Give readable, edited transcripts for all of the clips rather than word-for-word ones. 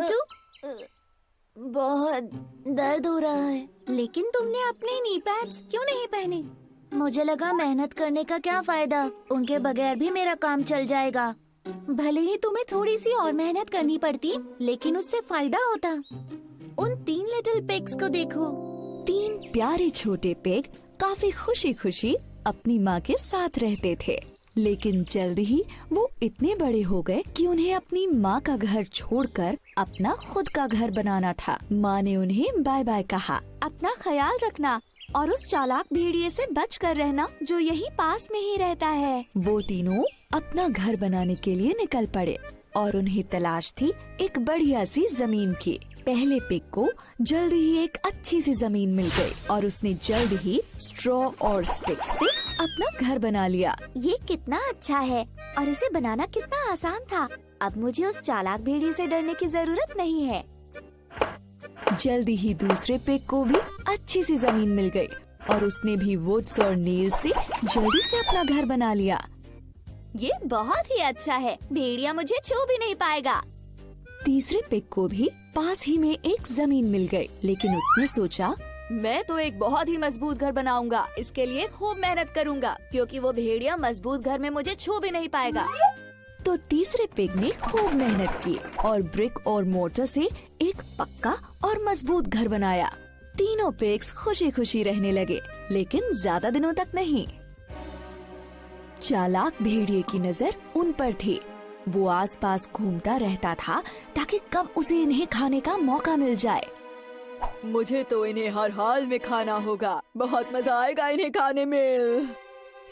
चिंटू? बहुत दर्द हो रहा है। लेकिन तुमने अपने नी पैड्स क्यों नहीं पहने? मुझे लगा मेहनत करने का क्या फायदा, उनके बगैर भी मेरा काम चल जाएगा। भले ही तुम्हें थोड़ी सी और मेहनत करनी पड़ती, लेकिन उससे फायदा होता। उन 3 लिटिल पिग्स को देखो। 3 प्यारे छोटे पिग काफी खुशी खुशी अपनी माँ के साथ रहते थे। लेकिन जल्द ही वो इतने बड़े हो गए कि उन्हें अपनी माँ का घर छोड़कर अपना खुद का घर बनाना था। माँ ने उन्हें बाय बाय कहा। अपना ख्याल रखना और उस चालाक भेड़िए से बच कर रहना जो यहीं पास में ही रहता है। वो तीनों अपना घर बनाने के लिए निकल पड़े और उन्हें तलाश थी एक बढ़िया सी जमीन की। पहले पिग को जल्द ही एक अच्छी सी जमीन मिल गई और उसने जल्द ही स्ट्रॉ और स्टिक से अपना घर बना लिया। ये कितना अच्छा है और इसे बनाना कितना आसान था। अब मुझे उस चालाक भेड़िए से डरने की जरूरत नहीं है। जल्दी ही दूसरे पिग को भी अच्छी सी जमीन मिल गई और उसने भी वुड्स और नील से जल्दी से अपना घर बना लिया। ये बहुत ही अच्छा है, भेड़िया मुझे छू भी नहीं पाएगा। तीसरे पिग को भी पास ही में एक जमीन मिल गई, लेकिन उसने सोचा मैं तो एक बहुत ही मजबूत घर बनाऊंगा। इसके लिए खूब मेहनत करूंगा क्योंकि वो भेड़िया मजबूत घर में मुझे छू भी नहीं पाएगा। तो तीसरे पिग ने खूब मेहनत की और ब्रिक और मोर्टर से एक पक्का और मजबूत घर बनाया। तीनों पिग्स खुशी खुशी रहने लगे, लेकिन ज्यादा दिनों तक नहीं। चालाक भेड़िए की नजर उन पर थी। वो आसपास घूमता रहता था ताकि कब उसे इन्हें खाने का मौका मिल जाए। मुझे तो इन्हें हर हाल में खाना होगा, बहुत मजा आएगा इन्हें खाने में।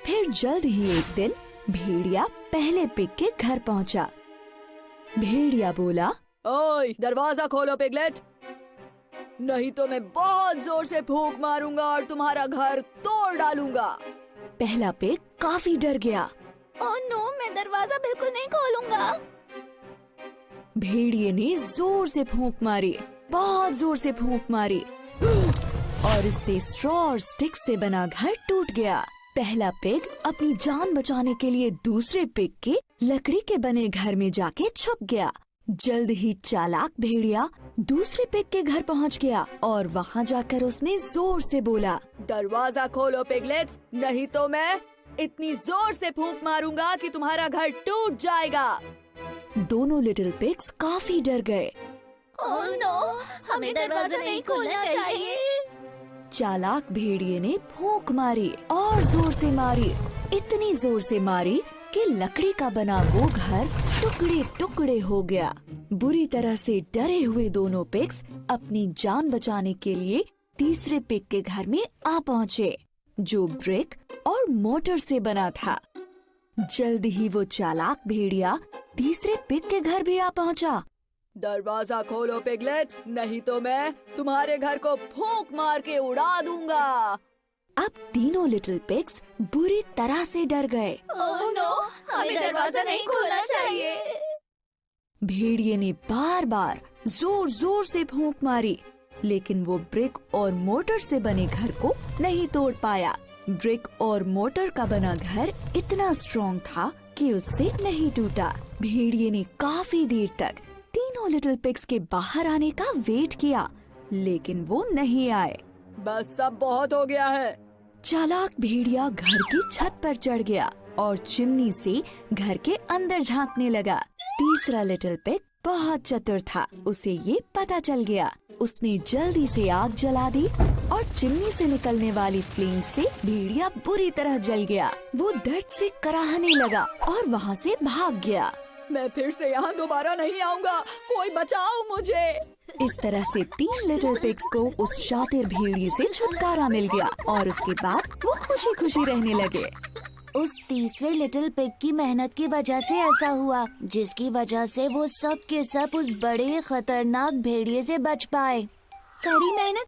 फिर जल्द ही एक दिन भेड़िया पहले पिग के घर पहुंचा। भेड़िया बोला, ओए दरवाजा खोलो पिगलेट, नहीं तो मैं बहुत जोर से फूंक मारूंगा और तुम्हारा घर तोड़ डालूंगा। पहला पिग काफी डर गया। ओह नो, मैं दरवाजा बिल्कुल नहीं खोलूंगा। भेड़िए ने जोर से फूंक मारी, बहुत जोर से फूंक मारी और इससे स्ट्रॉ और स्टिक से बना घर टूट गया। पहला पिग अपनी जान बचाने के लिए दूसरे पिग के लकड़ी के बने घर में जाके छुप गया। जल्द ही चालाक भेड़िया दूसरे पिग के घर पहुंच गया और वहां जाकर उसने जोर से बोला, दरवाजा खोलो पिगलेट्स, नहीं तो मैं इतनी जोर से फूंक मारूंगा कि तुम्हारा घर टूट जाएगा। दोनों लिटिल पिग्स काफी डर गए। ओह नो, हमें दरवाजा नहीं खोलना चाहिए। चालाक भेड़िए ने फूंक मारी और जोर से मारी, इतनी जोर से मारी कि लकड़ी का बना वो घर टुकड़े टुकड़े हो गया। बुरी तरह से डरे हुए दोनों पिग्स अपनी जान बचाने के लिए तीसरे पिग के घर में आ पहुँचे, जो ब्रिक और मोटर से बना था। जल्द ही वो चालाक भेड़िया तीसरे पिग के घर भी आ पहुँचा। दरवाजा खोलो पिगलेट्स, नहीं तो मैं तुम्हारे घर को फूंक मार के उड़ा दूंगा। अब तीनों लिटिल पिग्स बुरी तरह से डर गए। ओह नो, हमें दरवाजा नहीं खोलना चाहिए। भेड़िए ने बार बार जोर जोर से फूंक मारी, लेकिन वो ब्रिक और मोटर से बने घर को नहीं तोड़ पाया। ब्रिक और मोटर का बना घर इतना स्ट्रॉन्ग था कि उससे नहीं टूटा। भेड़िए ने काफी देर तक तीनों लिटिल पिग्स के बाहर आने का वेट किया, लेकिन वो नहीं आए। बस सब बहुत हो गया है। चालाक भेड़िया घर की छत पर चढ़ गया और चिमनी से घर के अंदर झांकने लगा। तीसरा लिटिल पिग बहुत चतुर था, उसे ये पता चल गया। उसने जल्दी से आग जला दी और चिमनी से निकलने वाली फ्लेम से भेड़िया बुरी तरह जल गया। वो दर्द से कराहने लगा और वहाँ से भाग गया। मैं फिर से यहाँ दोबारा नहीं आऊँगा, कोई बचाओ मुझे। इस तरह से 3 लिटिल पिग्स को उस शातिर भेड़िए से छुटकारा मिल गया और उसके बाद वो खुशी खुशी रहने लगे। उस तीसरे लिटिल पिग की मेहनत की वजह से ऐसा हुआ, जिसकी वजह से वो सब के सब उस बड़े खतरनाक भेड़िए से बच पाए। कड़ी मेहनत